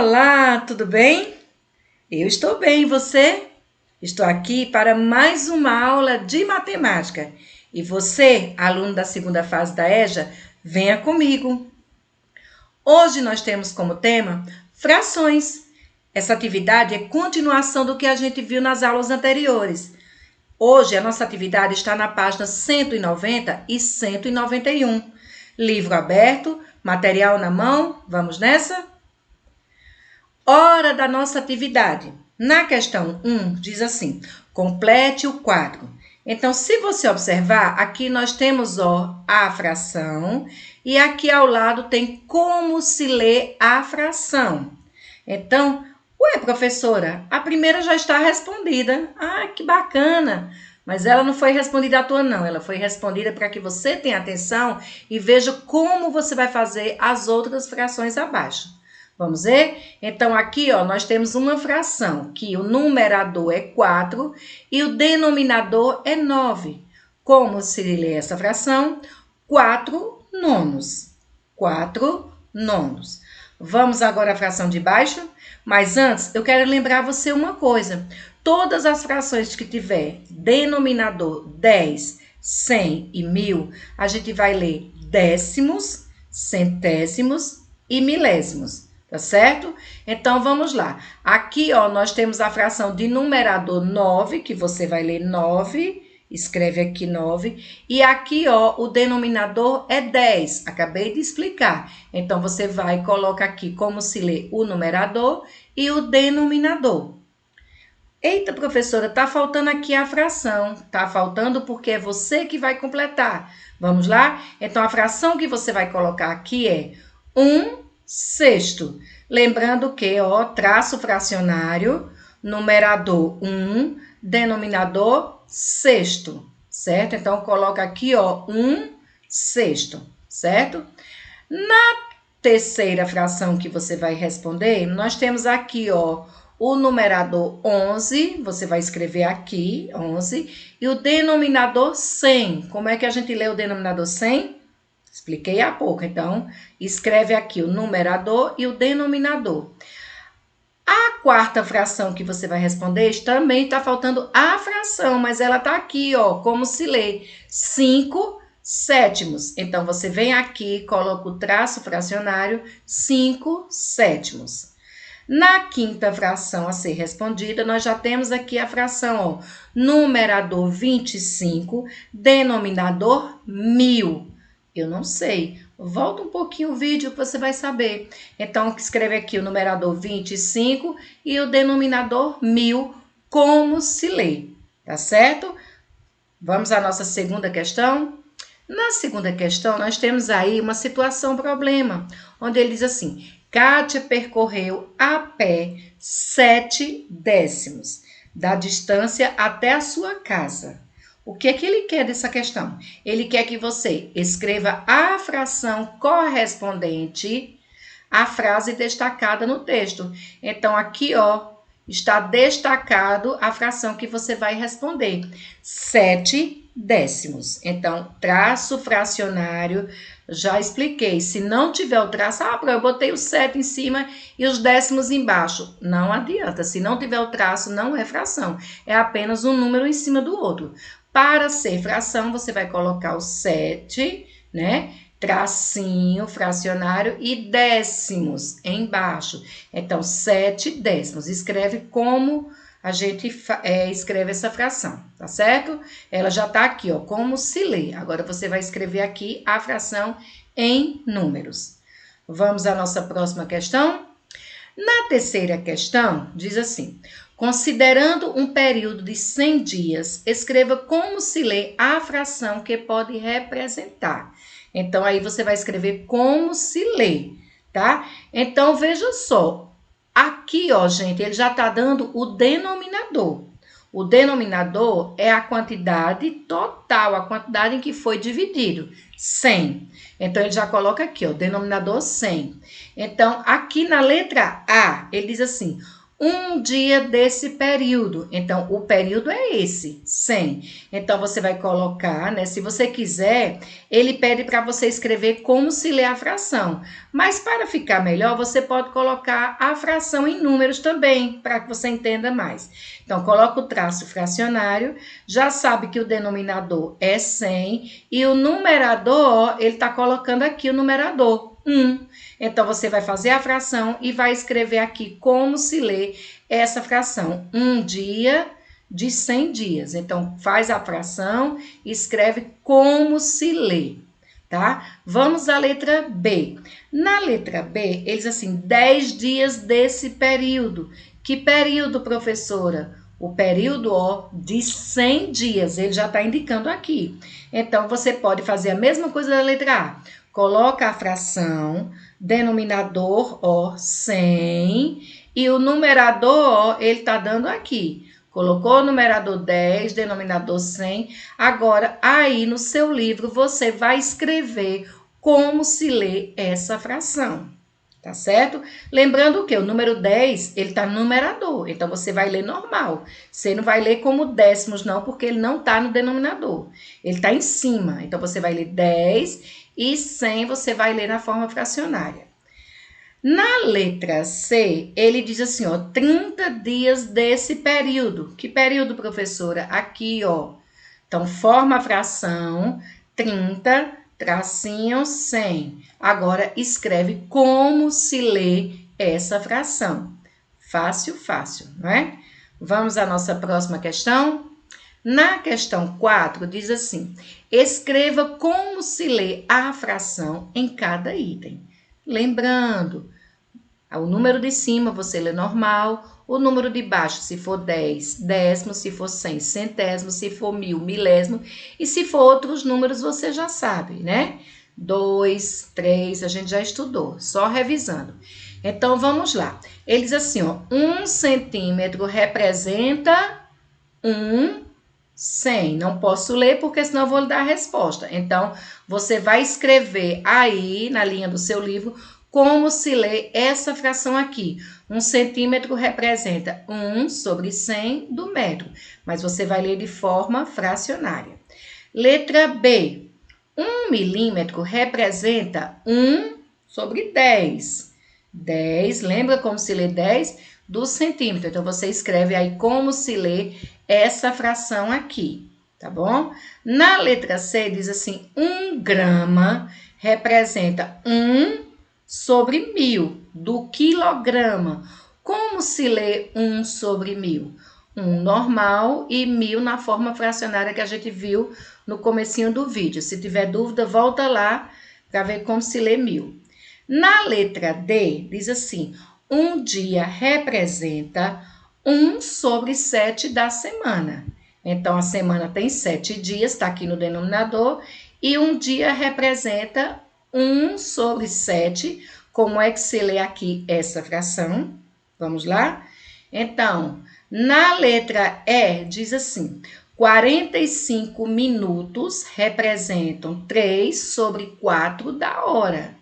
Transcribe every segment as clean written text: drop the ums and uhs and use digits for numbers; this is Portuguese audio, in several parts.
Olá, tudo bem? Eu estou bem, e você? Estou aqui para mais uma aula de matemática. E você, aluno da segunda fase da EJA, venha comigo. Hoje nós temos como tema frações. Essa atividade é continuação do que a gente viu nas aulas anteriores. Hoje a nossa atividade está na página 190 e 191. Livro aberto, material na mão, vamos nessa? Hora da nossa atividade. Na questão 1, diz assim, complete o quadro. Então, se você observar, aqui nós temos a fração e aqui ao lado tem como se lê a fração. Então, professora, a primeira já está respondida. Ah, que bacana! Mas ela não foi respondida à toa, não. Ela foi respondida para que você tenha atenção e veja como você vai fazer as outras frações abaixo. Vamos ver? Então, aqui, nós temos uma fração, que o numerador é 4 e o denominador é 9. Como se lê essa fração? 4 nonos. 4 nonos. Vamos agora à fração de baixo? Mas antes, eu quero lembrar você uma coisa. Todas as frações que tiver denominador 10, 100 e 1000, a gente vai ler décimos, centésimos e milésimos. Tá certo? Então, vamos lá. Aqui, nós temos a fração de numerador 9, que você vai ler 9, escreve aqui 9. E aqui, o denominador é 10, acabei de explicar. Então, você vai e coloca aqui como se lê o numerador e o denominador. Eita, professora, tá faltando aqui a fração. Tá faltando porque é você que vai completar. Vamos lá? Então, a fração que você vai colocar aqui é 1 sexto. Lembrando que, traço fracionário, numerador 1, denominador sexto, certo? Então, coloca aqui, 1 sexto, certo? Na terceira fração que você vai responder, nós temos aqui, o numerador 11, você vai escrever aqui, 11, e o denominador 100. Como é que a gente lê o denominador 100? Expliquei há pouco, então, escreve aqui o numerador e o denominador. A quarta fração que você vai responder, também está faltando a fração, mas ela está aqui, como se lê, 5 sétimos. Então, você vem aqui, coloca o traço fracionário, 5 sétimos. Na quinta fração a ser respondida, nós já temos aqui a fração, numerador 25, denominador 1000. Eu não sei. Volta um pouquinho o vídeo que você vai saber. Então, escreve aqui o numerador 25 e o denominador 1000, como se lê. Tá certo? Vamos à nossa segunda questão. Na segunda questão, nós temos aí uma situação problema, onde ele diz assim, Kátia percorreu a pé 7 décimos da distância até a sua casa. O que é que ele quer dessa questão? Ele quer que você escreva a fração correspondente à frase destacada no texto. Então, aqui, está destacado a fração que você vai responder. 7 décimos. Então, traço fracionário, já expliquei. Se não tiver o traço, eu botei o 7 em cima e os décimos embaixo. Não adianta. Se não tiver o traço, não é fração. É apenas um número em cima do outro. Para ser fração, você vai colocar o 7, né? Tracinho fracionário e décimos embaixo. Então, 7 décimos. Escreve como a gente escreve essa fração, tá certo? Ela já tá aqui, como se lê. Agora, você vai escrever aqui a fração em números. Vamos à nossa próxima questão? Na terceira questão, diz assim, considerando um período de 100 dias, escreva como se lê a fração que pode representar. Então, aí você vai escrever como se lê, tá? Então, veja só. Aqui, gente, ele já está dando o denominador. O denominador é a quantidade total, a quantidade em que foi dividido, 100. Então, ele já coloca aqui, denominador 100. Então, aqui na letra A, ele diz assim, um dia desse período. Então, o período é esse, 100. Então, você vai colocar, né? Se você quiser, ele pede para você escrever como se lê a fração. Mas, para ficar melhor, você pode colocar a fração em números também, para que você entenda mais. Então, coloca o traço fracionário, já sabe que o denominador é 100 e o numerador, ele está colocando aqui o numerador, 1. Então, você vai fazer a fração e vai escrever aqui como se lê essa fração. Um dia de 100 dias. Então, faz a fração e escreve como se lê, tá? Vamos à letra B. Na letra B, eles assim, 10 dias desse período. Que período, professora? O período, ó, de 100 dias. Ele já está indicando aqui. Então, você pode fazer a mesma coisa da letra A. Coloca a fração, denominador, ó, 100, e o numerador, ó, ele tá dando aqui. Colocou o numerador 10, denominador 100. Agora, aí no seu livro, você vai escrever como se lê essa fração. Tá certo? Lembrando que o número 10, ele tá no numerador, então você vai ler normal. Você não vai ler como décimos, não, porque ele não tá no denominador. Ele tá em cima, então você vai ler 10 e 100 você vai ler na forma fracionária. Na letra C, ele diz assim, ó, 30 dias desse período. Que período, professora? Aqui, ó. Então, forma a fração, 30, tracinho, 100. Agora, escreve como se lê essa fração. Fácil, fácil, não é? Vamos à nossa próxima questão? Na questão 4, diz assim, escreva como se lê a fração em cada item. Lembrando, o número de cima você lê normal, o número de baixo, se for 10, décimo, se for 100, centésimo, se for 1000, milésimo, e se for outros números você já sabe, né? 2, 3, a gente já estudou, só revisando. Então, vamos lá. Ele diz assim, ó, 1 centímetro representa 100. Não posso ler porque senão eu vou lhe dar a resposta. Então, você vai escrever aí na linha do seu livro como se lê essa fração aqui. 1 centímetro representa 1 sobre 100 do metro. Mas você vai ler de forma fracionária. Letra B. 1 milímetro representa 1 sobre 10. 10, lembra como se lê 10? Do centímetro. Então, você escreve aí como se lê essa fração aqui, tá bom? Na letra C, diz assim, 1 grama representa 1 sobre 1000 do quilograma. Como se lê 1 sobre 1000? 1 normal e 1000 na forma fracionária que a gente viu no comecinho do vídeo. Se tiver dúvida, volta lá para ver como se lê 1000. Na letra D, diz assim, um dia representa 1 sobre 7 da semana. Então, a semana tem 7 dias, está aqui no denominador, e um dia representa 1 sobre 7. Como é que se lê aqui essa fração? Vamos lá? Então, na letra E, diz assim, 45 minutos representam 3 sobre 4 da hora.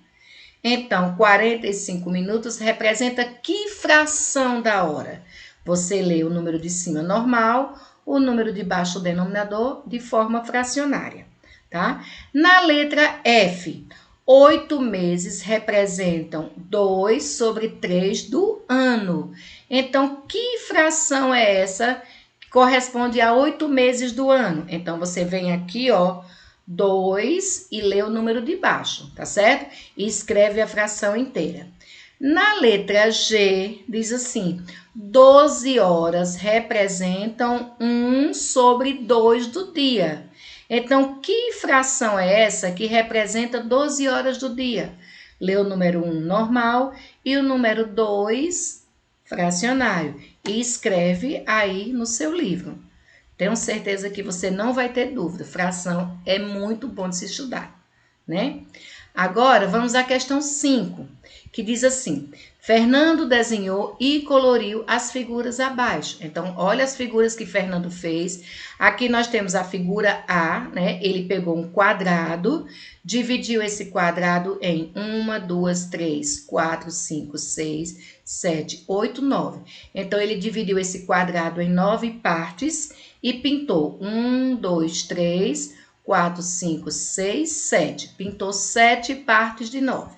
Então, 45 minutos representa que fração da hora? Você lê o número de cima normal, o número de baixo o denominador de forma fracionária, tá? Na letra F, 8 meses representam 2 sobre 3 do ano. Então, que fração é essa que corresponde a 8 meses do ano? Então, você vem aqui, ó, 2 e lê o número de baixo, tá certo? E escreve a fração inteira. Na letra G, diz assim, 12 horas representam 1 sobre 2 do dia. Então, que fração é essa que representa 12 horas do dia? Lê o número 1 normal e o número 2 fracionário e escreve aí no seu livro. Tenho certeza que você não vai ter dúvida. Fração é muito bom de se estudar, né? Agora, vamos à questão 5, que diz assim: Fernando desenhou e coloriu as figuras abaixo. Então, olha as figuras que Fernando fez. Aqui nós temos a figura A, né? Ele pegou um quadrado, dividiu esse quadrado em 1, 2, 3, 4, 5, 6, 7, 8, 9. Então, ele dividiu esse quadrado em 9 partes e pintou 1, 2, 3, 4, 5, 6, 7. Pintou 7 partes de 9.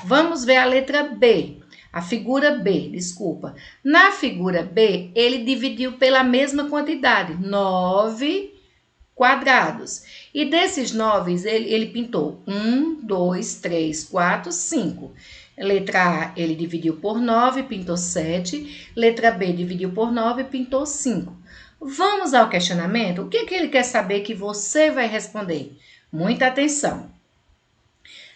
Vamos ver a letra B. A figura B, desculpa. Na figura B, ele dividiu pela mesma quantidade, 9 quadrados. E desses 9, ele pintou 1, 2, 3, 4, 5. Letra A, ele dividiu por 9, pintou 7. Letra B, dividiu por 9, pintou 5. Vamos ao questionamento? O que ele quer saber que você vai responder? Muita atenção.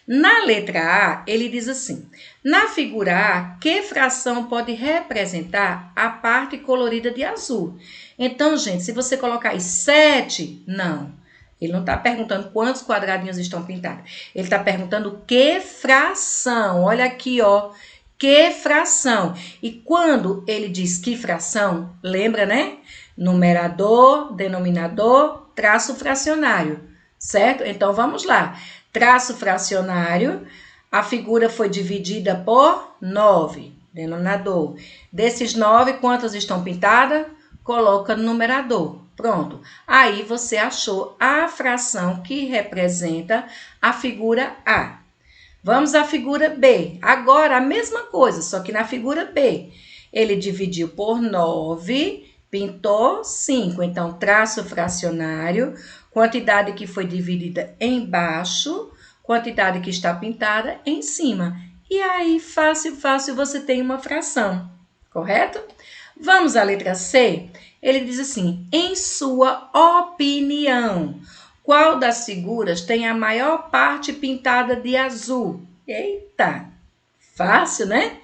Na letra A, ele diz assim: na figura A, que fração pode representar a parte colorida de azul? Então, gente, se você colocar aí 7, não. Ele não está perguntando quantos quadradinhos estão pintados. Ele está perguntando que fração. Olha aqui, ó. Que fração. E quando ele diz que fração, lembra, né? Numerador, denominador, traço fracionário. Certo? Então, vamos lá. Traço fracionário, a figura foi dividida por 9, denominador. Desses 9, quantas estão pintadas? Coloca no numerador. Pronto. Aí você achou a fração que representa a figura A. Vamos à figura B. Agora, a mesma coisa, só que na figura B. Ele dividiu por 9, pintou 5. Então, traço fracionário, quantidade que foi dividida embaixo, quantidade que está pintada em cima. E aí, fácil, você tem uma fração, correto? Vamos à letra C. Ele diz assim: em sua opinião, qual das figuras tem a maior parte pintada de azul? Eita, fácil, né?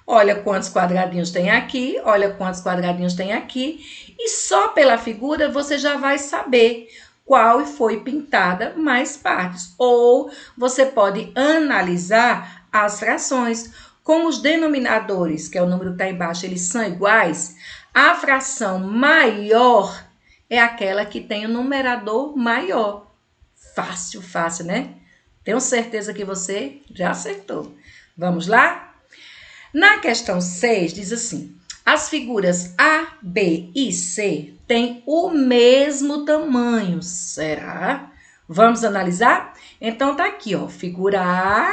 Olha quantos quadradinhos tem aqui, olha quantos quadradinhos tem aqui. E só pela figura você já vai saber qual foi pintada mais partes. Ou você pode analisar as frações. Como os denominadores, que é o número que está embaixo, eles são iguais, a fração maior é aquela que tem o numerador maior. Fácil, né? Tenho certeza que você já acertou. Vamos lá? Na questão 6, diz assim: as figuras A, B e C têm o mesmo tamanho. Será? Vamos analisar? Então, tá aqui, ó. Figura A,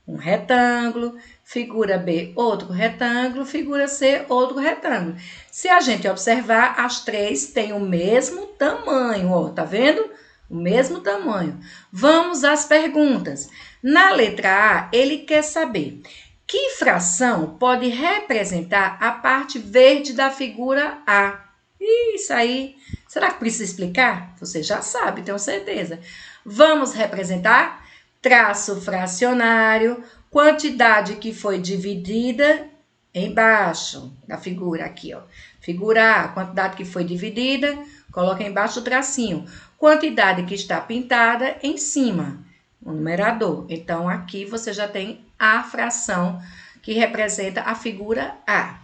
um retângulo. Figura B, outro retângulo. Figura C, outro retângulo. Se a gente observar, as três têm o mesmo tamanho, ó. Tá vendo? O mesmo tamanho. Vamos às perguntas. Na letra A, ele quer saber: que fração pode representar a parte verde da figura A? Isso aí. Será que precisa explicar? Você já sabe, tenho certeza. Vamos representar traço fracionário, quantidade que foi dividida embaixo da figura aqui, ó. Figura A, quantidade que foi dividida, coloca embaixo o tracinho. Quantidade que está pintada em cima, o numerador. Então, aqui você já tem a fração que representa a figura A.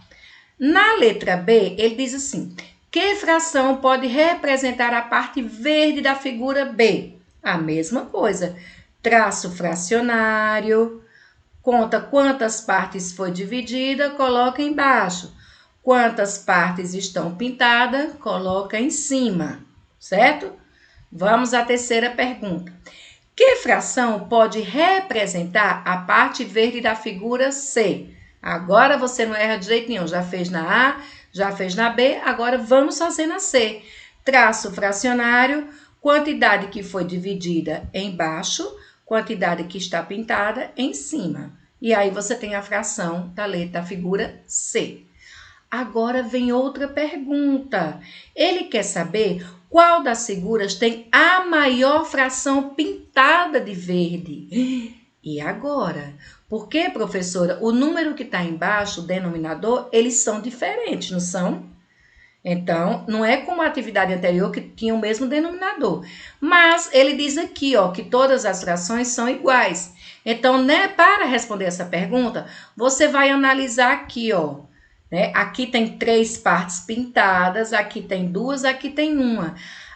Na letra B, ele diz assim: que fração pode representar a parte verde da figura B? A mesma coisa. Traço fracionário, conta quantas partes foi dividida, coloca embaixo. Quantas partes estão pintadas, coloca em cima, certo? Vamos à terceira pergunta. Que fração pode representar a parte verde da figura C? Agora você não erra de jeito nenhum. Já fez na A, já fez na B, agora vamos fazer na C. Traço fracionário, quantidade que foi dividida embaixo, quantidade que está pintada em cima. E aí você tem a fração da letra da figura C. Agora vem outra pergunta. Ele quer saber qual das figuras tem a maior fração pintada de verde. E agora? Porque, professora, o número que está embaixo, o denominador, eles são diferentes, não são? Então, não é como a atividade anterior que tinha o mesmo denominador. Mas ele diz aqui, ó, que todas as frações são iguais. Então, né, para responder essa pergunta, você vai analisar aqui, ó. Né? Aqui tem 3 partes pintadas, aqui tem 2, aqui tem 1.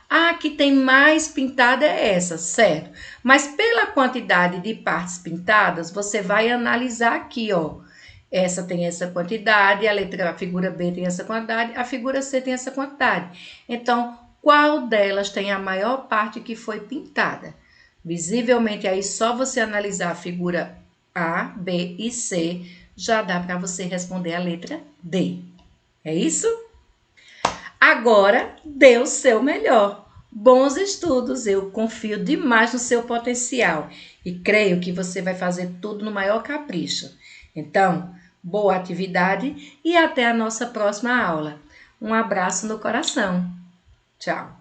A que tem mais pintada é essa, certo? Mas pela quantidade de partes pintadas, você vai analisar aqui, ó. Essa tem essa quantidade, a figura B tem essa quantidade, a figura C tem essa quantidade. Então, qual delas tem a maior parte que foi pintada? Visivelmente aí, só você analisar a figura A, B e C, já dá para você responder a letra D. É isso? Agora, dê o seu melhor. Bons estudos, eu confio demais no seu potencial e creio que você vai fazer tudo no maior capricho. Então, boa atividade e até a nossa próxima aula. Um abraço no coração. Tchau.